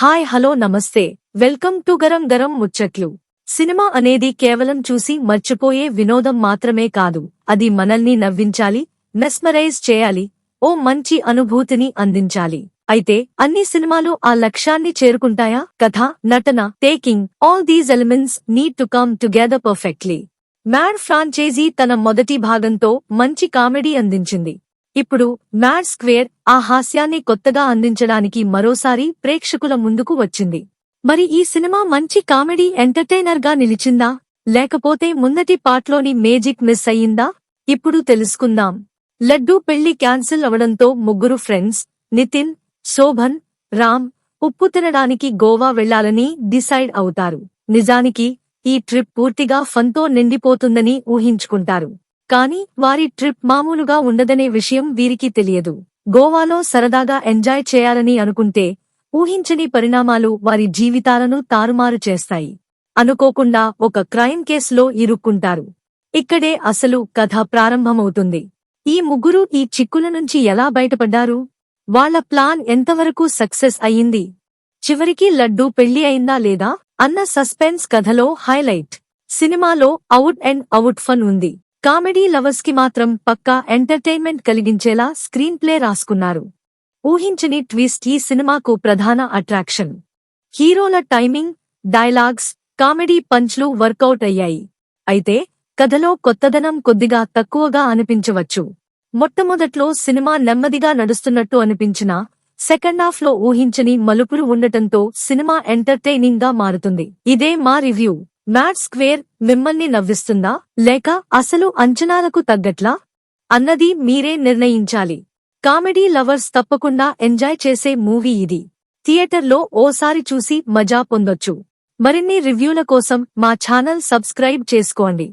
Hi hello నమస్తే welcome to garam garam ముచ్చట్లు. Cinema అనేది కేవలం చూసి మర్చిపోయే వినోదం మాత్రమే కాదు, అది మనల్ని నవ్వించాలి, మెస్మరైజ్ చేయాలి, ఓ మంచి అనుభూతిని అందించాలి. అయితే అన్ని సినిమాలు ఆ లక్ష్యాన్ని చేరుకుంటాయా? కథ, నటన, taking, all these elements need to come together perfectly. Mad franchise తన మొదటి భాగంతో మంచి కామెడీ అందించింది. ఇప్పుడు మ్యాడ్ స్క్వేర్ ఆ హాస్యాన్ని కొత్తగా అందించడానికి మరోసారి ప్రేక్షకుల ముందుకు వచ్చింది. మరి ఈ సినిమా మంచి కామెడీ ఎంటర్టైనర్ గా నిలిచిందా, లేకపోతే ముందటి పార్ట్లోని మేజిక్ మిస్ అయ్యిందా? ఇప్పుడు తెలుసుకుందాం. లడ్డూ పెళ్లి క్యాన్సిల్ అవడంతో ముగ్గురు ఫ్రెండ్స్ నితిన్, శోభన్, రామ్ ఉప్పు తినడానికి గోవా వెళ్లాలని డిసైడ్ అవుతారు. నిజానికి ఈ ట్రిప్ పూర్తిగా ఫన్తో నిండిపోతుందని ఊహించుకుంటారు. కానీ వారి ట్రిప్ మామూలుగా ఉండదనే విషయం వీరికి తెలియదు. గోవాలో సరదాగా ఎంజాయ్ చేయాలని అనుకుంటే ఊహించని పరిణామాలు వారి జీవితాలను తారుమారు చేస్తాయి. అనుకోకుండా ఒక క్రైమ్ కేసులో ఇరుక్కుంటారు. ఇక్కడే అసలు కథ ప్రారంభమవుతుంది. ఈ ముగ్గురు ఈ చిక్కుల నుంచి ఎలా బయటపడ్డారు? వాళ్ల ప్లాన్ ఎంతవరకు సక్సెస్ అయ్యింది? చివరికి లడ్డూ పెళ్లి అయిందా లేదా అన్న సస్పెన్స్ కథలో హైలైట్. సినిమాలో అవుట్ అండ్ అవుట్ ఫన్ ఉంది. కామెడీ లవర్స్ కి మాత్రం పక్కా ఎంటర్టైన్మెంట్ కలిగించేలా స్క్రీన్ ప్లే రాసుకున్నారు. ఊహించని ట్విస్ట్ ఈ సినిమాకు ప్రధాన అట్రాక్షన్. హీరోల టైమింగ్, డైలాగ్స్, కామెడీ పంచ్లు వర్కౌట్ అయ్యాయి. అయితే కథలో కొత్తదనం కొద్దిగా తక్కువగా అనిపించవచ్చు. మొట్టమొదట్లో సినిమా నెమ్మదిగా నడుస్తున్నట్టు అనిపించినా సెకండ్ హాఫ్ లో ఊహించని మలుపులు ఉండటంతో సినిమా ఎంటర్టైనింగ్ గా మారుతుంది. ఇదే మా రివ్యూ. మ్యాడ్ స్క్వేర్ మిమ్మల్ని నవ్విస్తుందా, లేక అసలు అంచనాలకు తగ్గట్లా అన్నది మీరే నిర్ణయించాలి. కామెడీ లవర్స్ తప్పకుండా ఎంజాయ్ చేసే మూవీ ఇది. థియేటర్లో ఓసారి చూసి మజా పొందొచ్చు. మరిన్ని రివ్యూల కోసం మా ఛానల్ సబ్స్క్రైబ్ చేసుకోండి.